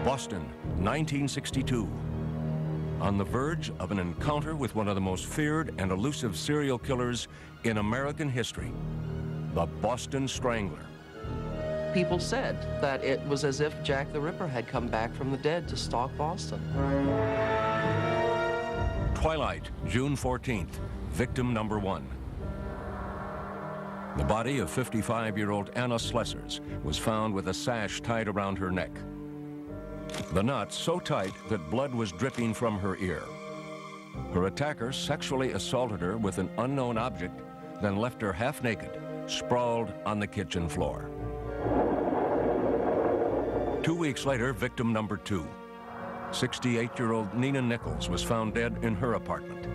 Boston, 1962. On the verge of an encounter with one of the most feared and elusive serial killers in American history, the Boston Strangler. People said that it was as if Jack the Ripper had come back from the dead to stalk Boston. Twilight, June 14th, victim number 1. The body of 55-year-old Anna Slessers was found with a sash tied around her neck. The knot so tight that blood was dripping from her ear. Her attacker sexually assaulted her with an unknown object, then left her half naked, sprawled on the kitchen floor. 2 weeks later, victim number 2. 68-year-old Nina Nichols was found dead in her apartment.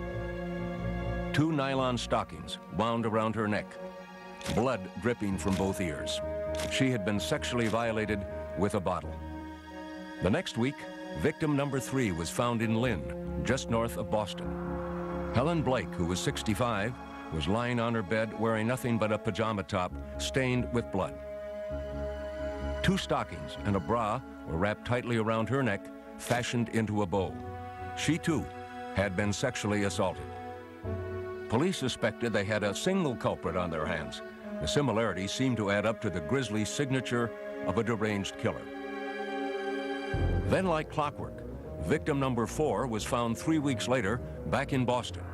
2 nylon stockings wound around her neck, blood dripping from both ears. She had been sexually violated with a bottle. The next week, victim number 3 was found in Lynn, just north of Boston. Helen Blake, who was 65, was lying on her bed wearing nothing but a pajama top stained with blood. 2 stockings and a bra were wrapped tightly around her neck, fashioned into a bow. She, too, had been sexually assaulted. Police suspected they had a single culprit on their hands. The similarities seemed to add up to the grisly signature of a deranged killer. Then, like clockwork, victim number 4 was found 3 weeks later back in Boston.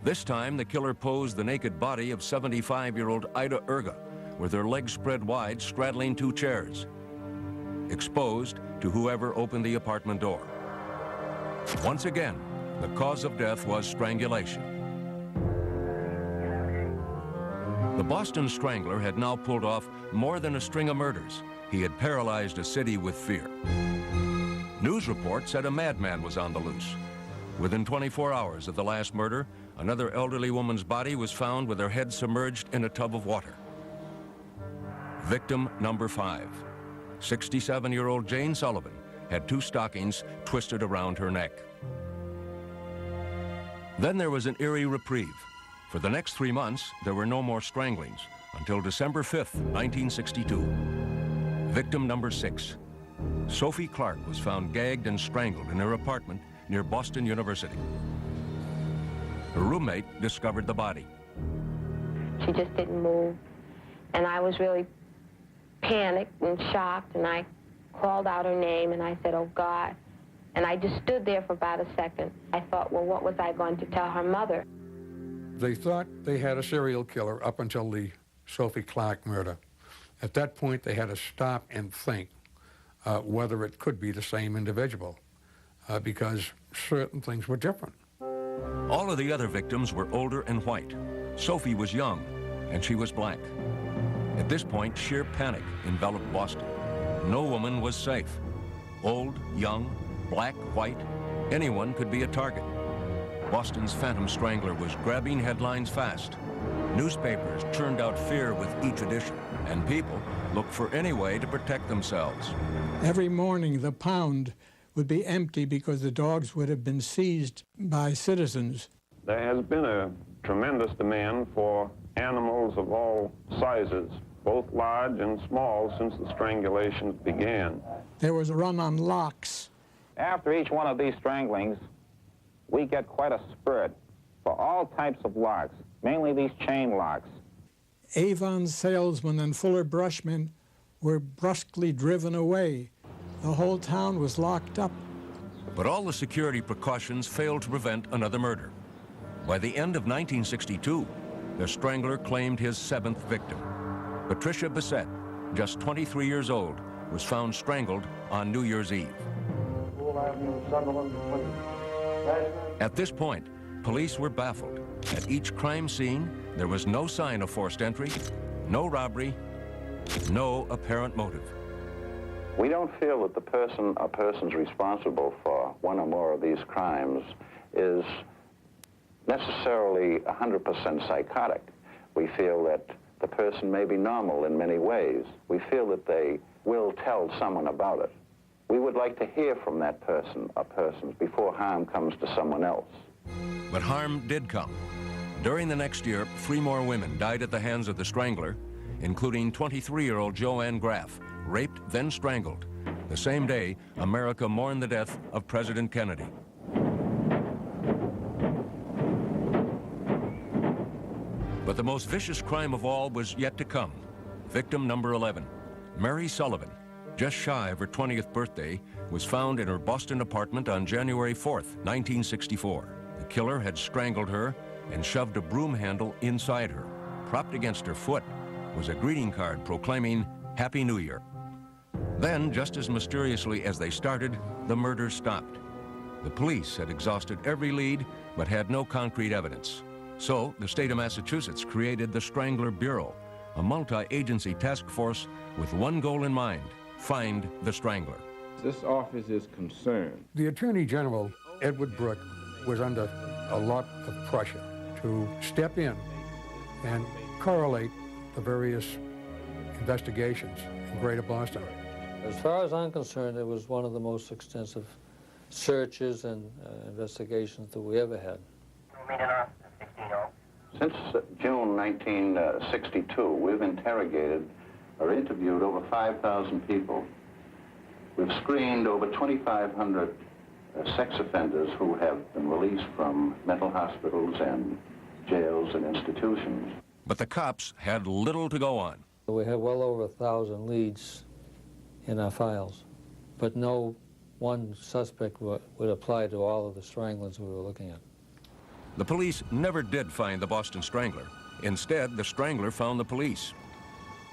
This time, the killer posed the naked body of 75-year-old Ida Erga, with her legs spread wide, straddling 2 chairs, exposed to whoever opened the apartment door. Once again, the cause of death was strangulation. The Boston Strangler had now pulled off more than a string of murders. He had paralyzed a city with fear. News reports said a madman was on the loose. Within 24 hours of the last murder, another elderly woman's body was found with her head submerged in a tub of water. Victim number 5. 67-year-old Jane Sullivan had 2 stockings twisted around her neck. Then there was an eerie reprieve. For the next 3 months, there were no more stranglings until December 5th, 1962. Victim number 6. Sophie Clark was found gagged and strangled in her apartment near Boston University. Her roommate discovered the body. She just didn't move, and I was really panicked and shocked, and I called out her name, and I said, "Oh, God." And I just stood there for about a second. I thought, well, what was I going to tell her mother? They thought they had a serial killer up until the Sophie Clark murder. At that point, they had to stop and think whether it could be the same individual, because certain things were different. All of the other victims were older and white. Sophie was young, and she was black. At this point, sheer panic enveloped Boston. No woman was safe. Old, young, black, white, anyone could be a target. Boston's Phantom Strangler was grabbing headlines fast. Newspapers churned out fear with each edition, and people looked for any way to protect themselves. Every morning, the pound would be empty because the dogs would have been seized by citizens. There has been a tremendous demand for animals of all sizes, both large and small, since the strangulations began. There was a run on locks. After each one of these stranglings, we get quite a spurt for all types of locks, mainly these chain locks. Avon salesmen and Fuller brushmen were brusquely driven away. The whole town was locked up. But all the security precautions failed to prevent another murder. By the end of 1962, the Strangler claimed his 7th victim. Patricia Bissett, just 23 years old, was found strangled on New Year's Eve. At this point, police were baffled. At each crime scene, there was no sign of forced entry, no robbery, no apparent motive. We don't feel that the person or persons responsible for one or more of these crimes is necessarily 100% psychotic. We feel that the person may be normal in many ways. We feel that they will tell someone about it. We would like to hear from that person or persons before harm comes to someone else. But harm did come. During the next year, 3 more women died at the hands of the Strangler, including 23-year-old Joanne Graff, raped, then strangled. The same day, America mourned the death of President Kennedy. But the most vicious crime of all was yet to come. Victim number 11, Mary Sullivan, just shy of her 20th birthday, was found in her Boston apartment on January 4th, 1964. The killer had strangled her and shoved a broom handle inside her. Propped against her foot was a greeting card proclaiming Happy New Year. Then, just as mysteriously as they started, the murders stopped. The police had exhausted every lead, but had no concrete evidence. So, the state of Massachusetts created the Strangler Bureau, a multi-agency task force with one goal in mind: find the Strangler. This office is concerned. The Attorney General, Edward Brooke, was under a lot of pressure to step in and correlate the various investigations in Greater Boston. As far as I'm concerned, it was one of the most extensive searches and investigations that we ever had. Since June 1962, we've interrogated or interviewed over 5,000 people. We've screened over 2,500 sex offenders who have been released from mental hospitals and jails and institutions. But the cops had little to go on. We had well over 1,000 leads in our files, but no one suspect would apply to all of the stranglers we were looking at. The police never did find the Boston Strangler. Instead, the Strangler found the police.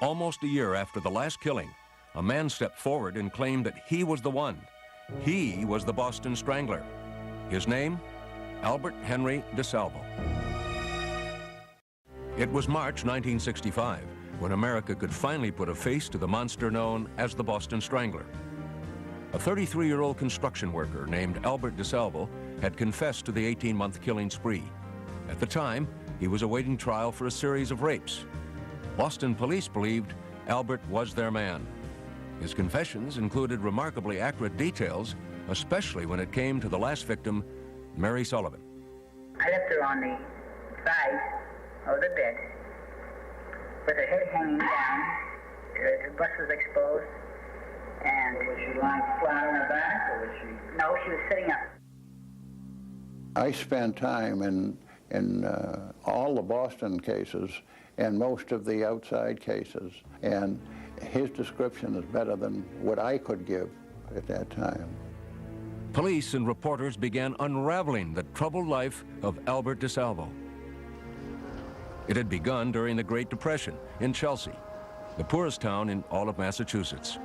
Almost a year after the last killing, a man stepped forward and claimed that he was the one. He was the Boston Strangler. His name? Albert Henry Desalvo. It was March 1965 when America could finally put a face to the monster known as the Boston Strangler. A 33-year-old construction worker named Albert Desalvo had confessed to the 18-month killing spree. At the time, he was awaiting trial for a series of rapes. Boston police believed Albert was their man. His confessions included remarkably accurate details, especially when it came to the last victim, Mary Sullivan. I left her on the side of the bed with her head hanging down, her bust was exposed, and was she lying flat on her back, or was she? No, she was sitting up. I spent time in all the Boston cases and most of the outside cases, and his description is better than what I could give at that time. Police and reporters began unraveling the troubled life of Albert Desalvo. It had begun during the Great Depression in Chelsea, the poorest town in all of Massachusetts.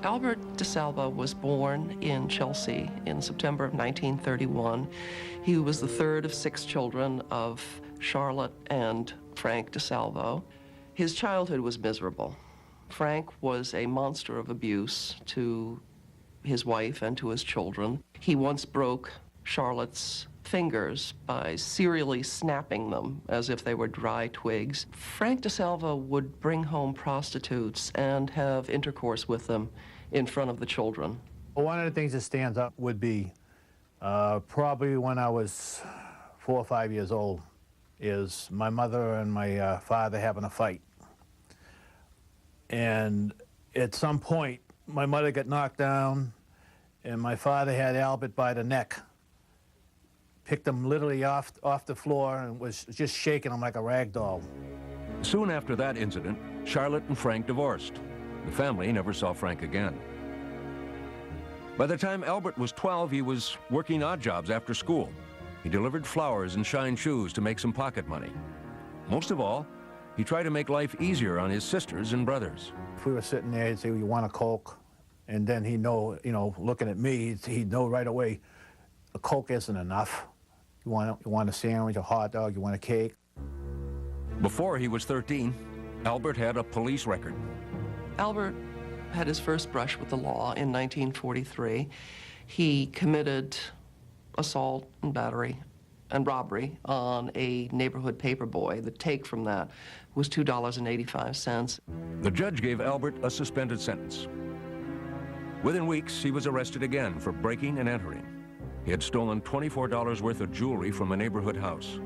Albert Desalvo was born in Chelsea in September of 1931. He was the third of 6 children of Charlotte and Frank Desalvo. His childhood was miserable. Frank was a monster of abuse to his wife and to his children. He once broke Charlotte's fingers by serially snapping them as if they were dry twigs. Frank Desalvo would bring home prostitutes and have intercourse with them in front of the children. One of the things that stands up would be probably when I was 4 or 5 years old, is my mother and my father having a fight. And at some point, my mother got knocked down, and my father had Albert by the neck, picked him literally off the floor, and was just shaking him like a rag doll. Soon after that incident, Charlotte and Frank divorced. The family never saw Frank again. By the time Albert was 12, he was working odd jobs after school. He delivered flowers and shined shoes to make some pocket money. Most of all, he tried to make life easier on his sisters and brothers. If we were sitting there, he'd say, "You want a Coke?" And then he'd know, looking at me, he'd know right away, a Coke isn't enough. You want a sandwich, a hot dog, you want a cake? Before he was 13, Albert had a police record. Albert had his first brush with the law in 1943. He committed assault and battery and robbery on a neighborhood paperboy. The take from that was $2.85. The judge gave Albert a suspended sentence. Within weeks, he was arrested again for breaking and entering. He had stolen $24 worth of jewelry from a neighborhood house.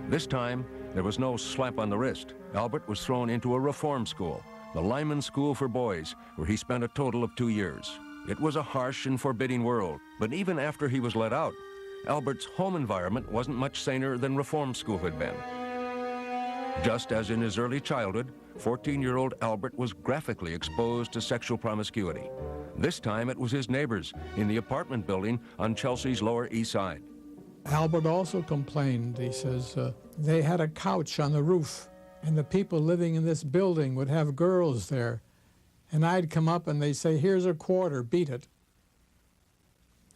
This time, there was no slap on the wrist. Albert was thrown into a reform school, the Lyman School for Boys, where he spent a total of 2 years. It was a harsh and forbidding world, but even after he was let out, Albert's home environment wasn't much saner than reform school had been. Just as in his early childhood, 14-year-old Albert was graphically exposed to sexual promiscuity. This time it was his neighbors in the apartment building on Chelsea's Lower East Side. Albert also complained. He says they had a couch on the roof, and the people living in this building would have girls there. And I'd come up and they'd say, "Here's a quarter, beat it."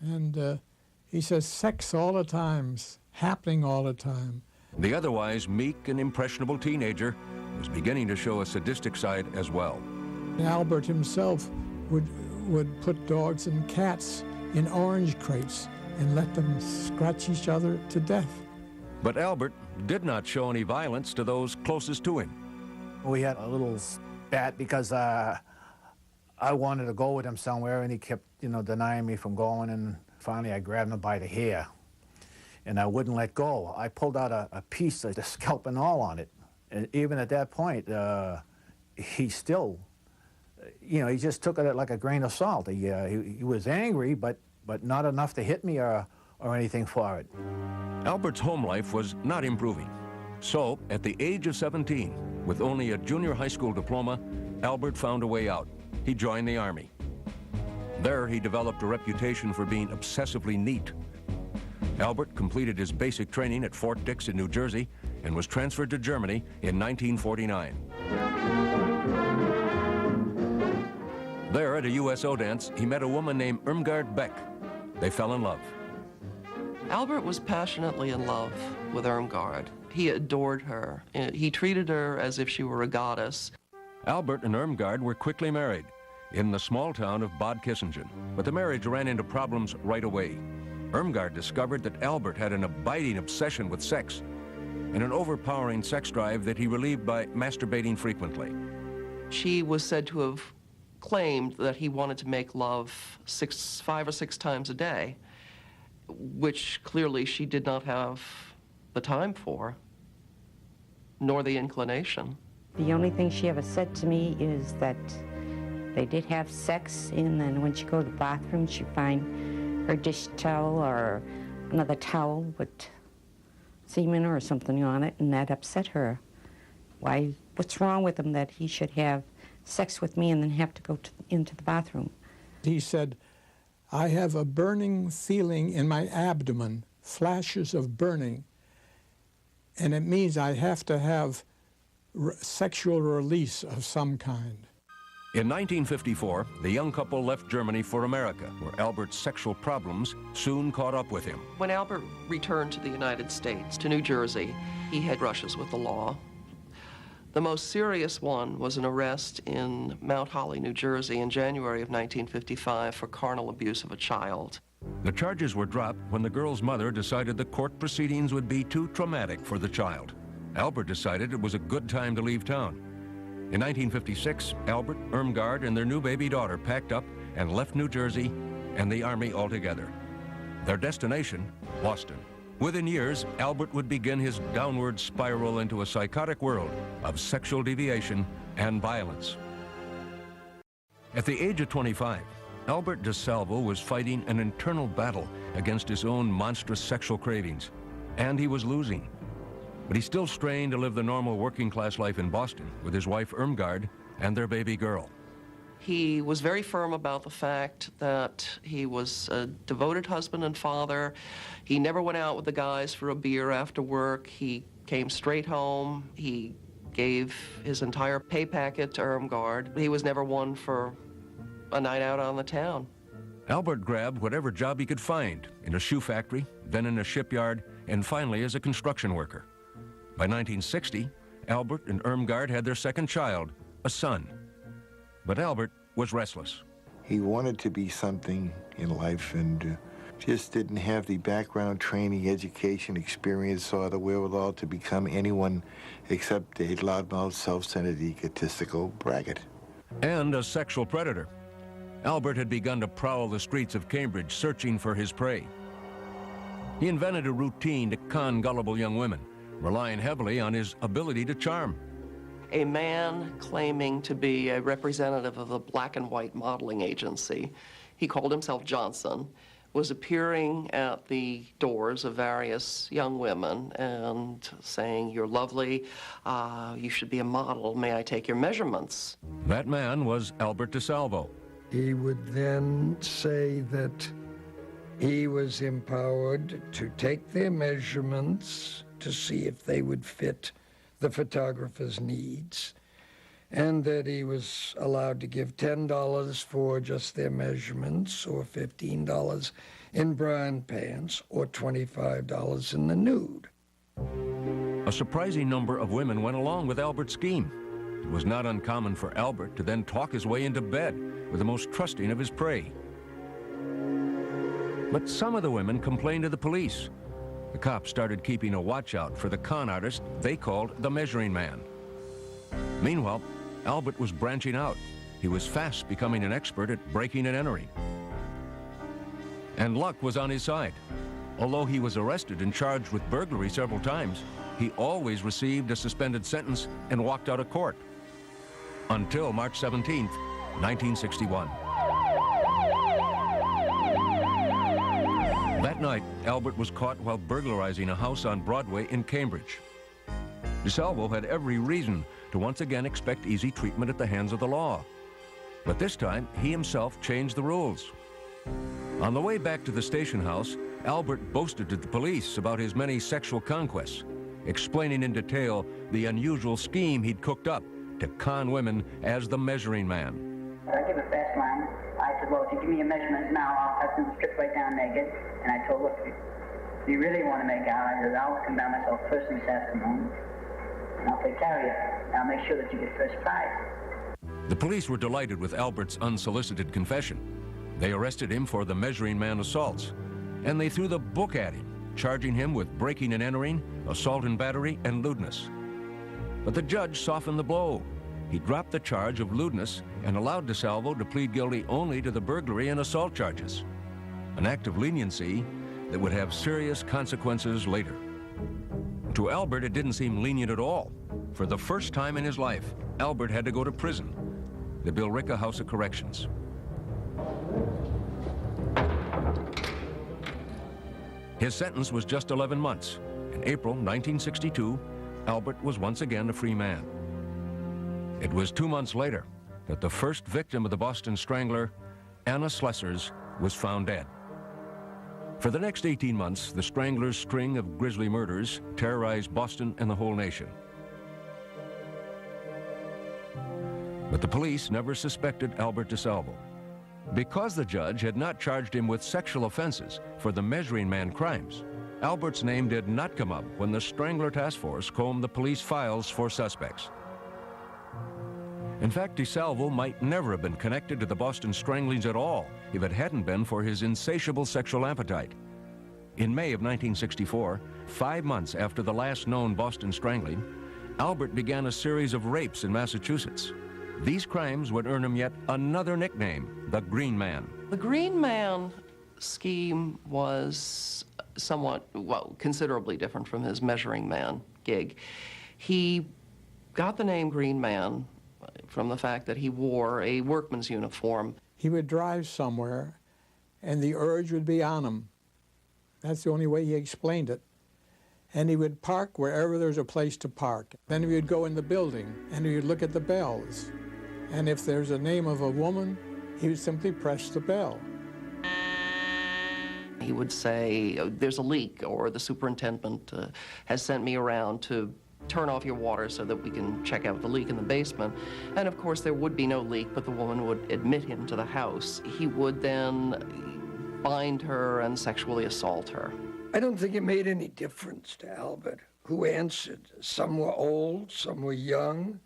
And he says, sex all the time, happening all the time. The otherwise meek and impressionable teenager was beginning to show a sadistic side as well. Albert himself would put dogs and cats in orange crates and let them scratch each other to death. But Albert did not show any violence to those closest to him. We had a little spat because I wanted to go with him somewhere, and he kept, denying me from going, and finally I grabbed him by the hair, and I wouldn't let go. I pulled out a piece of the scalp and all on it, and even at that point, he still, he just took it like a grain of salt. He was angry, but not enough to hit me or anything for it. Albert's home life was not improving. So, at the age of 17, with only a junior high school diploma, Albert found a way out. He joined the Army. There, he developed a reputation for being obsessively neat. Albert completed his basic training at Fort Dix in New Jersey and was transferred to Germany in 1949. There, at a USO dance, he met a woman named Irmgard Beck. They fell in love. Albert was passionately in love with Irmgard. He adored her. He treated her as if she were a goddess. Albert and Irmgard were quickly married in the small town of Bad Kissingen, but the marriage ran into problems right away. Irmgard discovered that Albert had an abiding obsession with sex and an overpowering sex drive that he relieved by masturbating frequently. She was said to have claimed that he wanted to make love 5 or 6 times a day, which clearly she did not have the time for, nor the inclination. The only thing she ever said to me is that they did have sex, and then when she'd go to the bathroom, she'd find her dish towel or another towel with semen or something on it, and that upset her. What's wrong with him that he should have sex with me and then have to go into the bathroom? He said, "I have a burning feeling in my abdomen, flashes of burning, and it means I have to have sexual release of some kind." In 1954, the young couple left Germany for America, where Albert's sexual problems soon caught up with him. When Albert returned to the United States, to New Jersey, he had brushes with the law. The most serious one was an arrest in Mount Holly, New Jersey in January of 1955 for carnal abuse of a child. The charges were dropped when the girl's mother decided the court proceedings would be too traumatic for the child. Albert decided it was a good time to leave town. In 1956, Albert, Irmgard, and their new baby daughter packed up and left New Jersey and the Army altogether. Their destination, Boston. Within years, Albert would begin his downward spiral into a psychotic world of sexual deviation and violence. At the age of 25, Albert Desalvo was fighting an internal battle against his own monstrous sexual cravings, and he was losing. But he still strained to live the normal working-class life in Boston with his wife Irmgard and their baby girl. He was very firm about the fact that he was a devoted husband and father. He never went out with the guys for a beer after work. He came straight home. He gave his entire pay packet to Irmgard. He was never one for a night out on the town. Albert grabbed whatever job he could find, in a shoe factory, then in a shipyard, and finally as a construction worker. By 1960, Albert and Irmgard had their second child, a son. But Albert was restless. He wanted to be something in life and just didn't have the background, training, education, experience, or the wherewithal to become anyone except a loudmouth, self-centered, egotistical braggart. And a sexual predator. Albert had begun to prowl the streets of Cambridge searching for his prey. He invented a routine to con gullible young women, relying heavily on his ability to charm. A man claiming to be a representative of a black and white modeling agency, he called himself Johnson, was appearing at the doors of various young women and saying, "You're lovely, you should be a model, may I take your measurements?" That man was Albert Desalvo. He would then say that he was empowered to take their measurements to see if they would fit the photographer's needs, and that he was allowed to give $10 for just their measurements, or $15 in bra and pants, or $25 in the nude. A surprising number of women went along with Albert's scheme. It was not uncommon for Albert to then talk his way into bed with the most trusting of his prey. But some of the women complained to the police. The cops started keeping a watch out for the con artist they called the Measuring Man. Meanwhile, Albert was branching out. He was fast becoming an expert at breaking and entering. And luck was on his side. Although he was arrested and charged with burglary several times, he always received a suspended sentence and walked out of court. Until March 17th, 1961. That night, Albert was caught while burglarizing a house on Broadway in Cambridge. Desalvo had every reason to once again expect easy treatment at the hands of the law. But this time, he himself changed the rules. On the way back to the station house, Albert boasted to the police about his many sexual conquests, explaining in detail the unusual scheme he'd cooked up to con women as the Measuring Man. I give a fast line. I said, well, if you give me your measurements now, I'll have them stripped right down naked. And I told her, if you really want to make out, I said, I'll come down myself first thing this afternoon, and I'll take care of you. I'll make sure that you get first prize. The police were delighted with Albert's unsolicited confession. They arrested him for the Measuring Man assaults, and they threw the book at him, charging him with breaking and entering, assault and battery, and lewdness. But the judge softened the blow. He dropped the charge of lewdness and allowed Desalvo to plead guilty only to the burglary and assault charges, an act of leniency that would have serious consequences later. To Albert, it didn't seem lenient at all. For the first time in his life, Albert had to go to prison, the Billerica House of Corrections. His sentence was just 11 months. In April 1962, Albert was once again a free man. It was 2 months later that the first victim of the Boston Strangler, Anna Slessors, was found dead. For the next 18 months, the Strangler's string of grisly murders terrorized Boston and the whole nation. But the police never suspected Albert Desalvo. Because the judge had not charged him with sexual offenses for the Measuring Man crimes, Albert's name did not come up when the Strangler Task Force combed the police files for suspects. In fact, Desalvo might never have been connected to the Boston stranglings at all if it hadn't been for his insatiable sexual appetite. In May of 1964, 5 months after the last known Boston strangling, Albert began a series of rapes in Massachusetts. These crimes would earn him yet another nickname, the Green Man. The Green Man scheme was somewhat, well, considerably different from his Measuring Man gig. He got the name Green Man from the fact that he wore a workman's uniform. He would drive somewhere, and the urge would be on him. That's the only way he explained it. And he would park wherever there's a place to park. Then he would go in the building, and he would look at the bells. And if there's a name of a woman, he would simply press the bell. He would say, there's a leak, or the superintendent has sent me around to turn off your water so that we can check out the leak in the basement. And of course there would be no leak, but the woman would admit him to the house. He would then bind her and sexually assault her. I don't think it made any difference to Albert who answered. Some were old, some were young.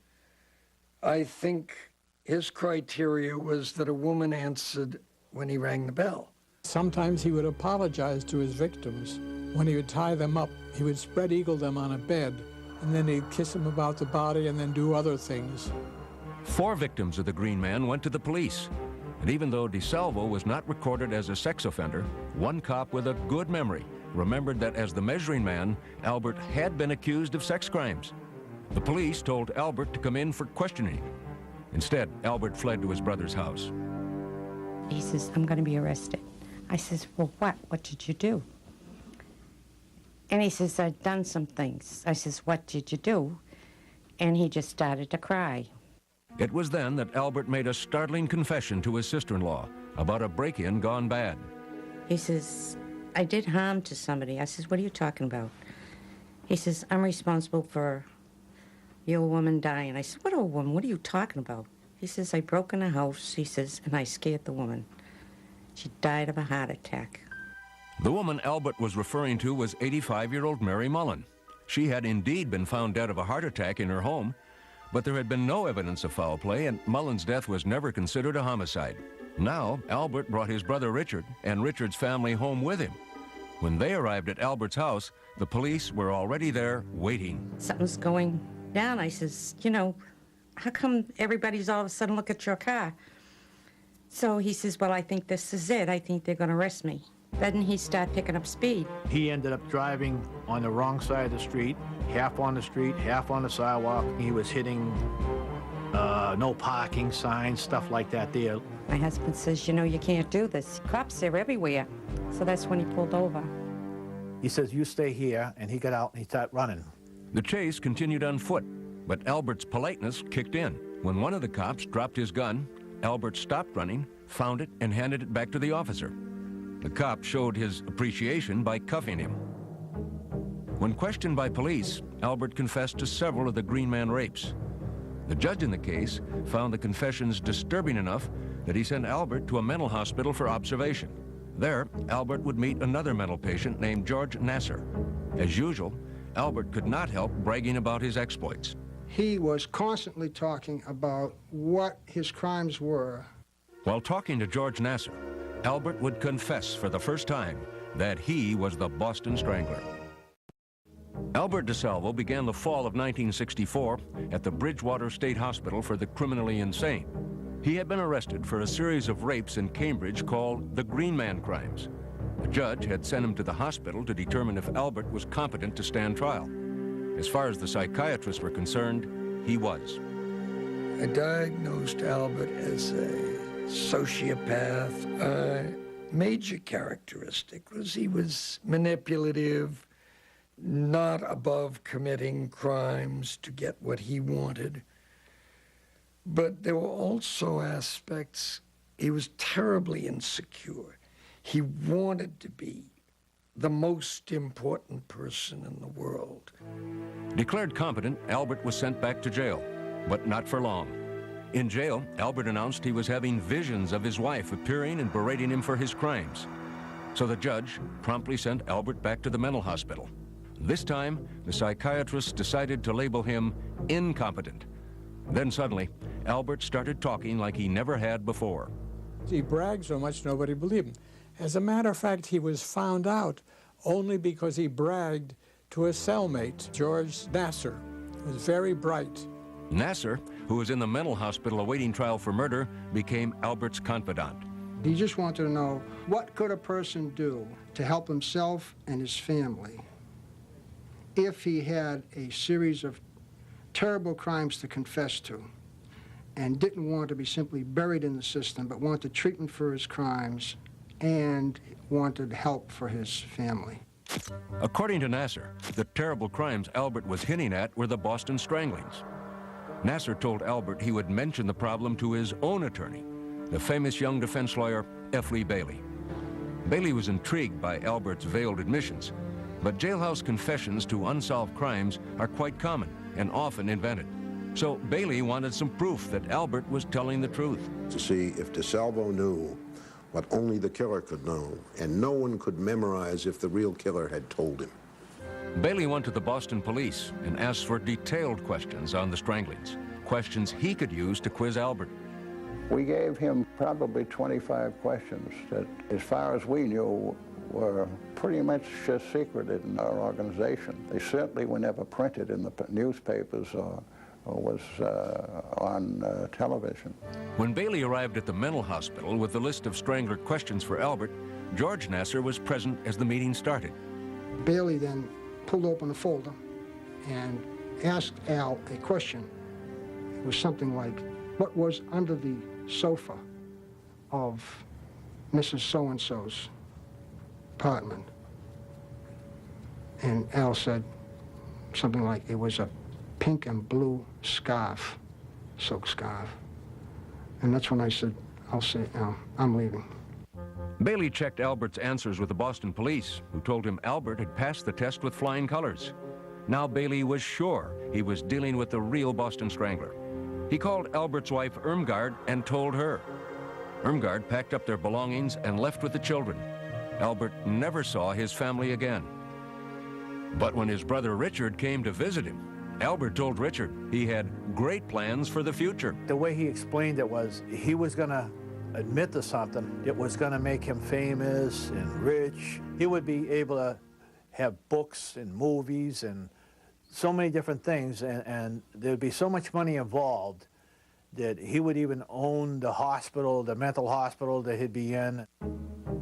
I think his criteria was that a woman answered when he rang the bell. Sometimes he would apologize to his victims. When he would tie them up, he would spread eagle them on a bed, and then he'd kiss them about the body and then do other things. 4 victims of the Green Man went to the police. And even though Desalvo was not recorded as a sex offender, one cop with a good memory remembered that as the measuring man, Albert had been accused of sex crimes. The police told Albert to come in for questioning. Instead, Albert fled to his brother's house. He says, I'm going to be arrested. I says, well, what? What did you do? And he says, I've done some things. I says, what did you do? And he just started to cry. It was then that Albert made a startling confession to his sister-in-law about a break-in gone bad. He says, I did harm to somebody. I says, what are you talking about? He says, I'm responsible for the old woman dying. I said, what old woman? What are you talking about? He says, I broke in a house, he says, and I scared the woman. She died of a heart attack. The woman Albert was referring to was 85-year-old Mary Mullen. She had indeed been found dead of a heart attack in her home, but there had been no evidence of foul play, and Mullen's death was never considered a homicide. Now, Albert brought his brother Richard and Richard's family home with him. When they arrived at Albert's house, the police were already there waiting. Something's going down. I says, you know, how come everybody's all of a sudden look at your car? So he says, well, I think this is it. I think they're going to arrest me. Then he started picking up speed. He ended up driving on the wrong side of the street, half on the street, half on the sidewalk. He was hitting no parking signs, stuff like that there. My husband says, you know, you can't do this. Cops are everywhere. So that's when he pulled over. He says, you stay here, and he got out and he started running. The chase continued on foot, but Albert's politeness kicked in. When one of the cops dropped his gun, Albert stopped running, found it, and handed it back to the officer. The cop showed his appreciation by cuffing him. When questioned by police, Albert confessed to several of the Green Man rapes. The judge in the case found the confessions disturbing enough that he sent Albert to a mental hospital for observation. There, Albert would meet another mental patient named George Nasser. As usual, Albert could not help bragging about his exploits. He was constantly talking about what his crimes were. While talking to George Nasser, Albert would confess for the first time that he was the Boston Strangler. Albert Desalvo began the fall of 1964 at the Bridgewater State Hospital for the criminally insane. He had been arrested for a series of rapes in Cambridge called the Green Man crimes. The judge had sent him to the hospital to determine if Albert was competent to stand trial. As far as the psychiatrists were concerned, he was. I diagnosed Albert as a sociopath. A major characteristic was he was manipulative, not above committing crimes to get what he wanted. But there were also aspects, he was terribly insecure. He wanted to be the most important person in the world. Declared competent, Albert was sent back to jail, but not for long. In jail, Albert announced he was having visions of his wife appearing and berating him for his crimes. So the judge promptly sent Albert back to the mental hospital. This time, the psychiatrists decided to label him incompetent. Then suddenly, Albert started talking like he never had before. He bragged so much nobody believed him. As a matter of fact, he was found out only because he bragged to a cellmate, George Nasser, who was very bright. Nasser, who was in the mental hospital awaiting trial for murder, became Albert's confidant. He just wanted to know, what could a person do to help himself and his family if he had a series of terrible crimes to confess to and didn't want to be simply buried in the system, but wanted treatment for his crimes and wanted help for his family. According to Nasser, the terrible crimes Albert was hinting at were the Boston Stranglings. Nasser told Albert he would mention the problem to his own attorney, the famous young defense lawyer F. Lee Bailey. Bailey was intrigued by Albert's veiled admissions, but jailhouse confessions to unsolved crimes are quite common and often invented. So Bailey wanted some proof that Albert was telling the truth. To see if Desalvo knew what only the killer could know, and no one could memorize if the real killer had told him. Bailey went to the Boston police and asked for detailed questions on the Stranglings, questions he could use to quiz Albert. We gave him probably 25 questions that, as far as we knew, were pretty much secreted in our organization. They certainly were never printed in the newspapers or was on television. When Bailey arrived at the mental hospital with the list of Strangler questions for Albert, George Nasser was present as the meeting started. Bailey then pulled open a folder and asked Al a question. It was something like, what was under the sofa of Mrs. So-and-so's apartment? And Al said something like, it was a pink and blue scarf, silk scarf. And that's when I said, I'll say, Al, I'm leaving. Bailey checked Albert's answers with the Boston police, who told him Albert had passed the test with flying colors. Now Bailey was sure he was dealing with the real Boston Strangler. He called Albert's wife Irmgard and told her. Irmgard packed up their belongings and left with the children. Albert never saw his family again. But when his brother Richard came to visit him, Albert told Richard he had great plans for the future. The way he explained it was he was going to admit to something. It was going to make him famous and rich. He would be able to have books and movies and so many different things, and there'd be so much money involved that he would even own the hospital, the mental hospital that he'd be in.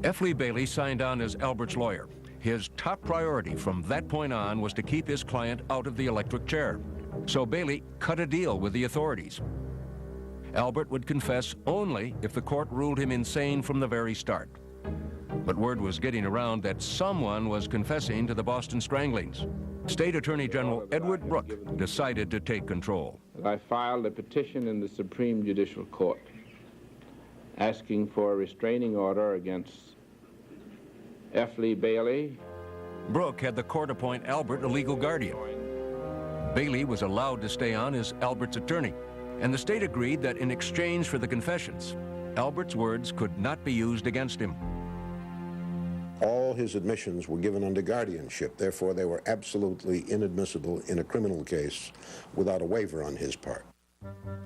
F. Lee Bailey signed on as Albert's lawyer. His top priority from that point on was to keep his client out of the electric chair. So Bailey cut a deal with the authorities. Albert would confess only if the court ruled him insane from the very start. But word was getting around that someone was confessing to the Boston Stranglings. State Attorney General Edward Brooke decided to take control. I filed a petition in the Supreme Judicial Court asking for a restraining order against F. Lee Bailey. Brooke had the court appoint Albert a legal guardian. Bailey was allowed to stay on as Albert's attorney, and the state agreed that in exchange for the confessions, Albert's words could not be used against him. All his admissions were given under guardianship. Therefore, they were absolutely inadmissible in a criminal case without a waiver on his part.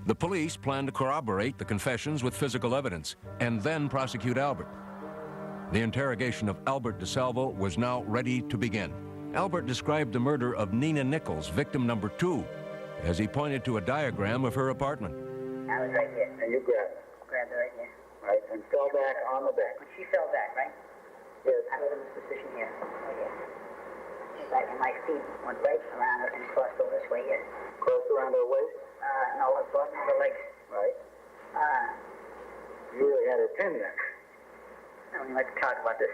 The police planned to corroborate the confessions with physical evidence and then prosecute Albert. The interrogation of Albert Desalvo was now ready to begin. Albert described the murder of Nina Nichols, victim number 2, as he pointed to a diagram of her apartment. I was right here. And you grabbed it. Grabbed her right here. Right, and fell back on the bed. When she fell back, right? Yes. I was in this position here. Right here. Right, and my feet went right around her and crossed over this way here. Crossed around her waist? No, I crossed her legs. Right. You really had her pinned there. I don't even like to talk about this.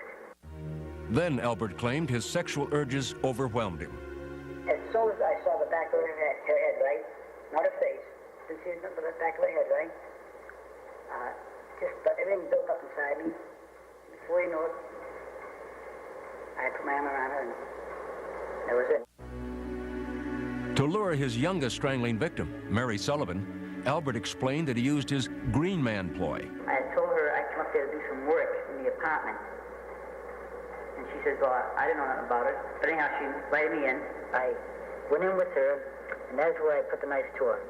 Then Albert claimed his sexual urges overwhelmed him. As soon as I saw the back of her head, right? Not her face. Didn't see nothing but the back of her head, right? Just everything built up inside me. Before you know it, I put my arm around her and that was it. To lure his youngest strangling victim, Mary Sullivan, Albert explained that he used his green man ploy. I told her I'd come up there to do some work in the apartment. And she said, well, I didn't know nothing about it. But anyhow, she invited me in. I went in with her, and that's where I put the knife to her.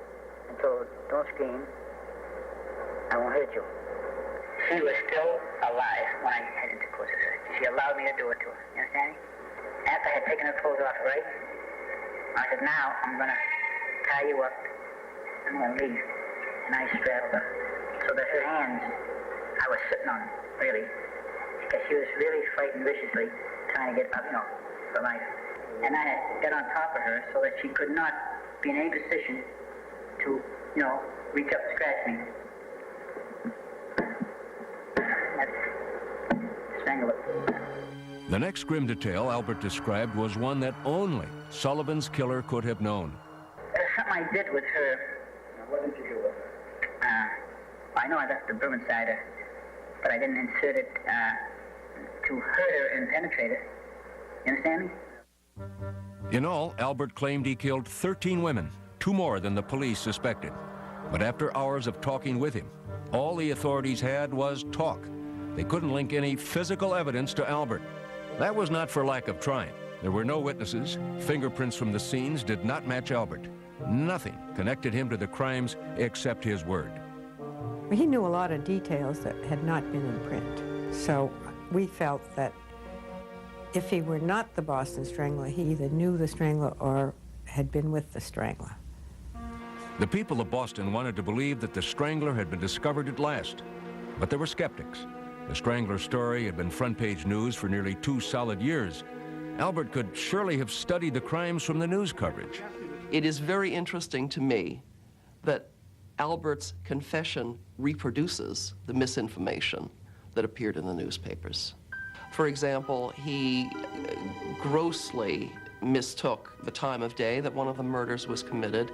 And told her, don't scream. I won't hurt you. She was still alive when I had intercourse with her. She allowed me to do it to her. You understand me? After I had taken her clothes off, right? I said, now I'm going to tie you up. I'm going to leave. And I straddled her. So that her hands, I was sitting on them, really. Because she was really fighting viciously, trying to get up, for life. And I had got on top of her so that she could not be in any position to, reach up and scratch me. Strangler. The next grim detail Albert described was one that only Sullivan's killer could have known. There's something I did with her. What did you do with her? I know I left the broom inside her, but I didn't insert it to hurt her and penetrate her. You understand me? In all, Albert claimed he killed 13 women, 2 more than the police suspected. But after hours of talking with him, all the authorities had was talk. They couldn't link any physical evidence to Albert. That was not for lack of trying. There were no witnesses. Fingerprints from the scenes did not match Albert. Nothing connected him to the crimes except his word. He knew a lot of details that had not been in print. So we felt that if he were not the Boston Strangler, he either knew the Strangler or had been with the Strangler. The people of Boston wanted to believe that the Strangler had been discovered at last, but there were skeptics. The Strangler story had been front-page news for nearly 2 solid years, Albert could surely have studied the crimes from the news coverage. It is very interesting to me that Albert's confession reproduces the misinformation that appeared in the newspapers. For example, he grossly mistook the time of day that one of the murders was committed.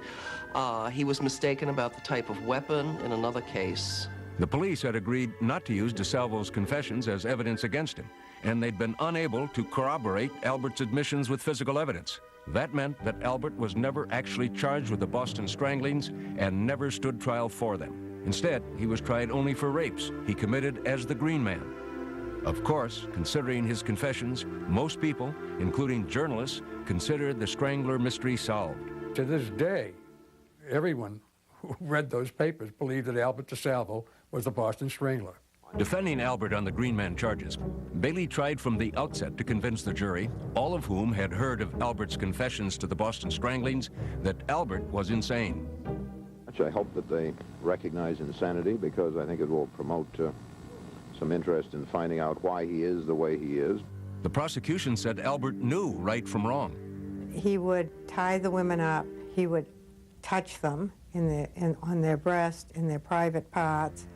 He was mistaken about the type of weapon in another case. The police had agreed not to use Desalvo's confessions as evidence against him, and they'd been unable to corroborate Albert's admissions with physical evidence. That meant that Albert was never actually charged with the Boston stranglings and never stood trial for them. Instead, he was tried only for rapes he committed as the Green Man. Of course, considering his confessions, most people, including journalists, considered the Strangler mystery solved. To this day, everyone who read those papers believed that Albert Desalvo was the Boston Strangler. Defending Albert on the Green Man charges, Bailey tried from the outset to convince the jury, all of whom had heard of Albert's confessions to the Boston stranglings, that Albert was insane. I hope that they recognize insanity, because I think it will promote some interest in finding out why he is the way he is. The prosecution said Albert knew right from wrong. He would tie the women up. He would touch them on their breast, in their private parts.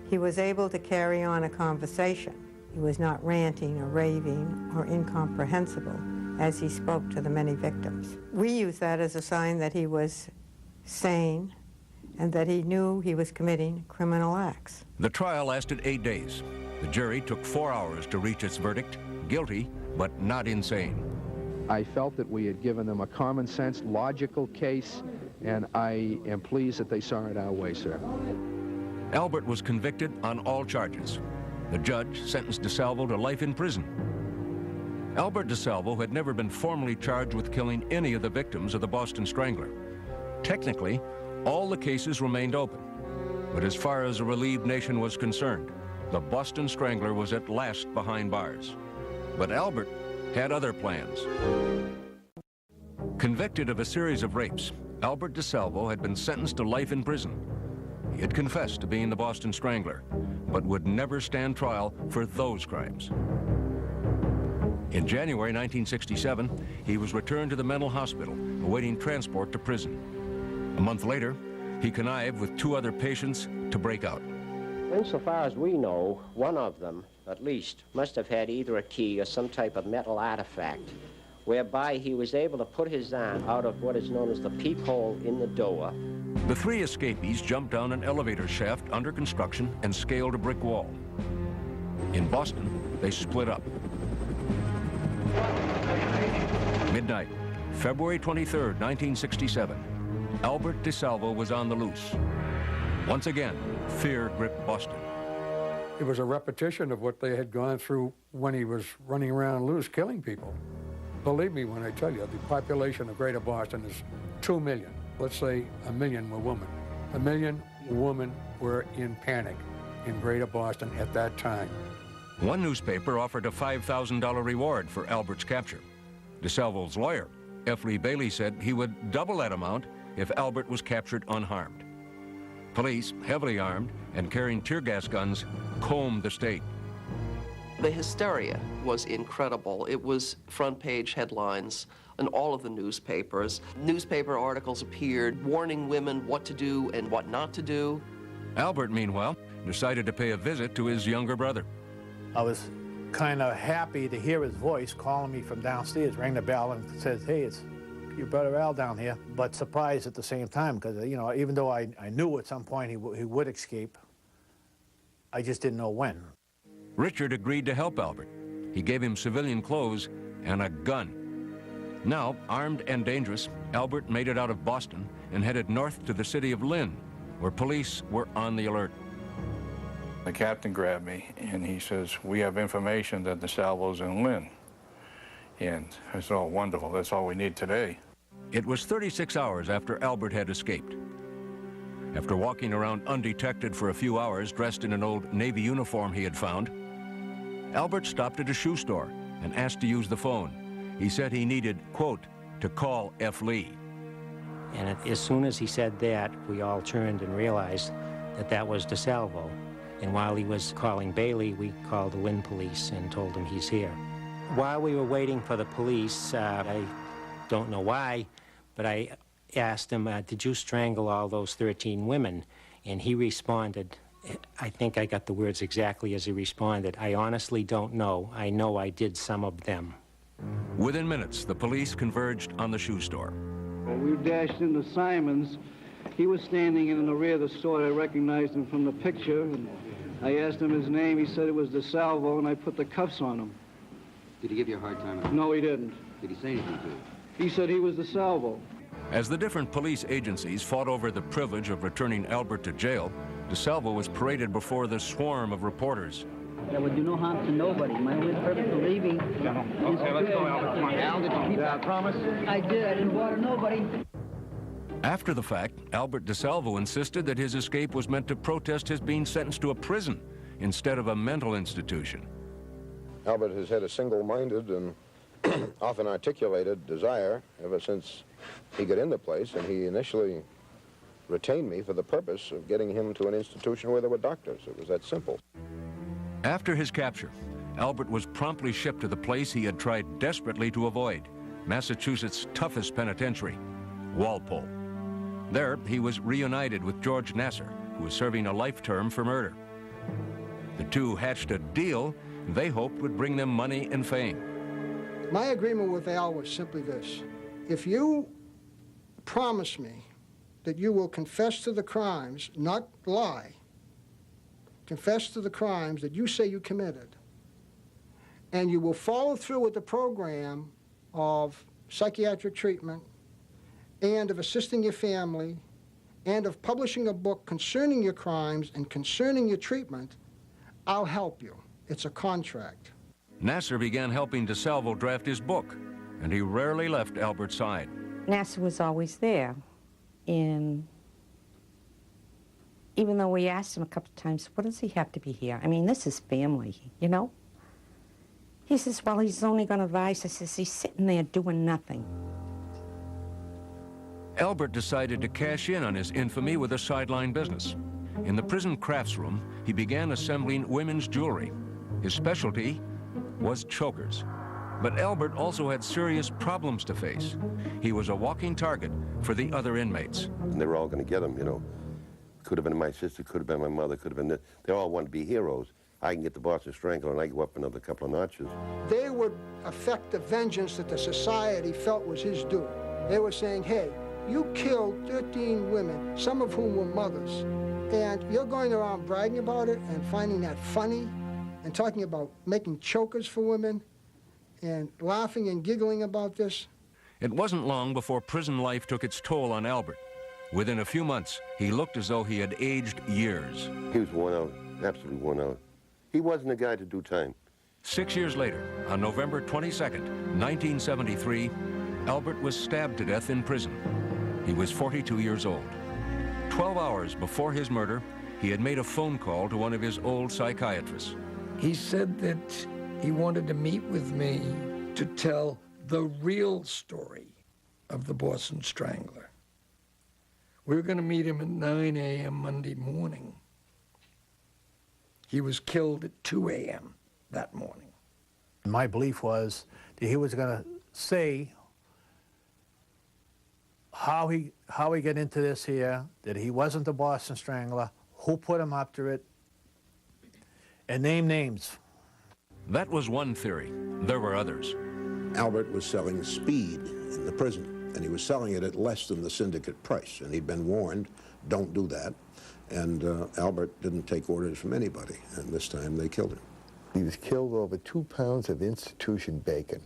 He was able to carry on a conversation. He was not ranting or raving or incomprehensible as he spoke to the many victims. We use that as a sign that he was sane and that he knew he was committing criminal acts. The trial lasted 8 days. The jury took 4 hours to reach its verdict, guilty, but not insane. I felt that we had given them a common sense, logical case, and I am pleased that they saw it our way, sir. Albert was convicted on all charges. The judge sentenced Desalvo to life in prison. Albert Desalvo had never been formally charged with killing any of the victims of the Boston Strangler. Technically, all the cases remained open. But as far as a relieved nation was concerned, the Boston Strangler was at last behind bars. But Albert had other plans. Convicted of a series of rapes, Albert Desalvo had been sentenced to life in prison. He had confessed to being the Boston Strangler, but would never stand trial for those crimes. In January 1967, he was returned to the mental hospital, awaiting transport to prison. A month later, he connived with 2 other patients to break out. Insofar as we know, one of them, at least, must have had either a key or some type of metal artifact, whereby he was able to put his arm out of what is known as the peephole in the door. The 3 escapees jumped down an elevator shaft under construction and scaled a brick wall. In Boston, they split up. Midnight, February 23rd, 1967. Albert Desalvo was on the loose. Once again, fear gripped Boston. It was a repetition of what they had gone through when he was running around loose, killing people. Believe me when I tell you, the population of Greater Boston is 2 million. Let's say 1 million were women. 1 million women were in panic in Greater Boston at that time. One newspaper offered a $5,000 reward for Albert's capture. Desalvo's lawyer, F. Lee Bailey, said he would double that amount if Albert was captured unharmed. Police, heavily armed and carrying tear gas guns, combed the state. The hysteria was incredible. It was front-page headlines in all of the newspapers. Newspaper articles appeared warning women what to do and what not to do. Albert, meanwhile, decided to pay a visit to his younger brother. I was kind of happy to hear his voice calling me from downstairs, rang the bell and says, "Hey, it's your brother Al down here," but surprised at the same time because, you know, even though I knew at some point he would escape, I just didn't know when. Richard agreed to help Albert. He gave him civilian clothes and a gun. Now, armed and dangerous, Albert made it out of Boston and headed north to the city of Lynn, where police were on the alert. The captain grabbed me and he says, "We have information that Desalvo's in Lynn." And I said, "Oh, wonderful, that's all we need today." It was 36 hours after Albert had escaped. After walking around undetected for a few hours, dressed in an old Navy uniform he had found, Albert stopped at a shoe store and asked to use the phone. He said he needed, quote, to call F. Lee. And as soon as he said that, we all turned and realized that that was Desalvo. And while he was calling Bailey, we called the Lynn police and told them he's here. While we were waiting for the police, I don't know why, but I asked him, did you strangle all those 13 women? And he responded, I think I got the words exactly as he responded, I honestly don't know. I know I did some of them. Within minutes, the police converged on the shoe store. We dashed into Simon's. He was standing in the rear of the store. I recognized him from the picture, and I asked him his name. He said it was Desalvo, and I put the cuffs on him. Did he give you a hard time? No, he didn't. Did he say anything to you? He said he was Desalvo. As the different police agencies fought over the privilege of returning Albert to jail, Desalvo was paraded before the swarm of reporters. That would do no harm to nobody. My only purpose of leaving is Okay, let's go, Albert. Come on, Al, did you keep that promise? I did. I didn't bother nobody. After the fact, Albert Desalvo insisted that his escape was meant to protest his being sentenced to a prison instead of a mental institution. Albert has had a single-minded and often articulated desire ever since he got in the place, and he initially retained me for the purpose of getting him to an institution where there were doctors. It was that simple. After his capture, Albert was promptly shipped to the place he had tried desperately to avoid, Massachusetts' toughest penitentiary, Walpole. There, he was reunited with George Nasser, who was serving a life term for murder. The two hatched a deal they hoped would bring them money and fame. My agreement with Al was simply this. If you promise me that you will confess to the crimes, not lie, confess to the crimes that you say you committed, and you will follow through with the program of psychiatric treatment and of assisting your family and of publishing a book concerning your crimes and concerning your treatment, I'll help you. It's a contract. Nasser began helping Desalvo draft his book, and he rarely left Albert's side. Nasser was always there, and even though we asked him a couple of times, what does he have to be here? I mean, this is family, you know? He says, well, he's only going to advise. I says, he's sitting there doing nothing. Albert decided to cash in on his infamy with a sideline business. In the prison crafts room, he began assembling women's jewelry. His specialty was chokers. But Albert also had serious problems to face. He was a walking target for the other inmates. And they were all going to get him, you know. Could have been my sister, could have been my mother, could have been this. They all wanted to be heroes. I can get the Boston Strangler and I go up another couple of notches. They would affect the vengeance that the society felt was his due. They were saying, hey, you killed 13 women, some of whom were mothers, and you're going around bragging about it and finding that funny and talking about making chokers for women and laughing and giggling about this. It wasn't long before prison life took its toll on Albert. Within a few months, he looked as though he had aged years. He was worn out, absolutely worn out. He wasn't a guy to do time. 6 years later, on November 22nd, 1973, Albert was stabbed to death in prison. He was 42 years old. 12 hours before his murder, he had made a phone call to one of his old psychiatrists. He said that he wanted to meet with me to tell the real story of the Boston Strangler. We were going to meet him at 9 a.m. Monday morning. He was killed at 2 a.m. that morning. My belief was that he was going to say how he got into this here, that he wasn't the Boston Strangler, who put him up to it, and name names. That was one theory. There were others. Albert was selling speed in the prison, and he was selling it at less than the syndicate price, and he'd been warned, don't do that. And Albert didn't take orders from anybody, and this time they killed him. He was killed over 2 pounds of institution bacon.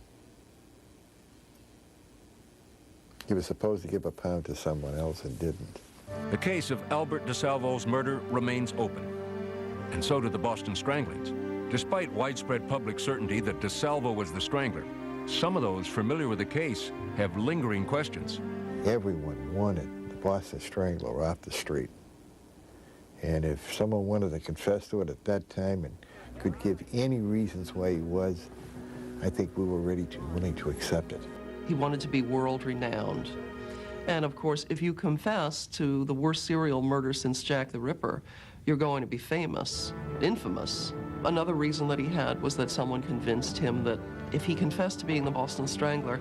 He was supposed to give a pound to someone else and didn't. The case of Albert Desalvo's murder remains open, and so do the Boston Stranglings. Despite widespread public certainty that Desalvo was the strangler, some of those familiar with the case have lingering questions. Everyone wanted the Boston Strangler off the street. And if someone wanted to confess to it at that time and could give any reasons why he was, I think we were willing to accept it. He wanted to be world-renowned. And of course, if you confess to the worst serial murder since Jack the Ripper, you're going to be famous, infamous. Another reason that he had was that someone convinced him that if he confessed to being the Boston Strangler,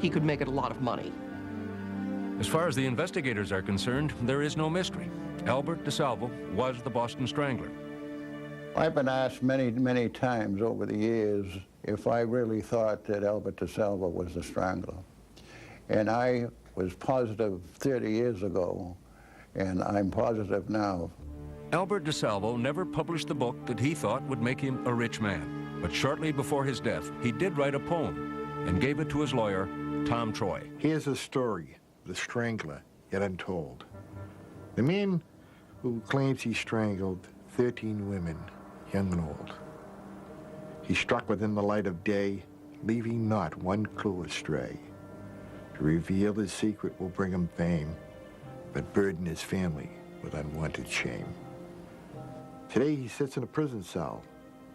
he could make it a lot of money. As far as the investigators are concerned, there is no mystery. Albert Desalvo was the Boston Strangler. I've been asked many, many times over the years if I really thought that Albert Desalvo was the Strangler. And I was positive 30 years ago, and I'm positive now. Albert Desalvo never published the book that he thought would make him a rich man. But shortly before his death, he did write a poem and gave it to his lawyer, Tom Troy. Here's a story, The Strangler, yet untold. The man who claims he strangled 13 women, young and old. He struck within the light of day, leaving not one clue astray. To reveal his secret will bring him fame, but burden his family with unwanted shame. Today he sits in a prison cell,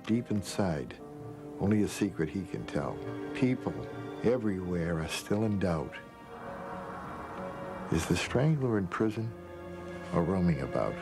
deep inside, only a secret he can tell. People everywhere are still in doubt. Is the Strangler in prison or roaming about?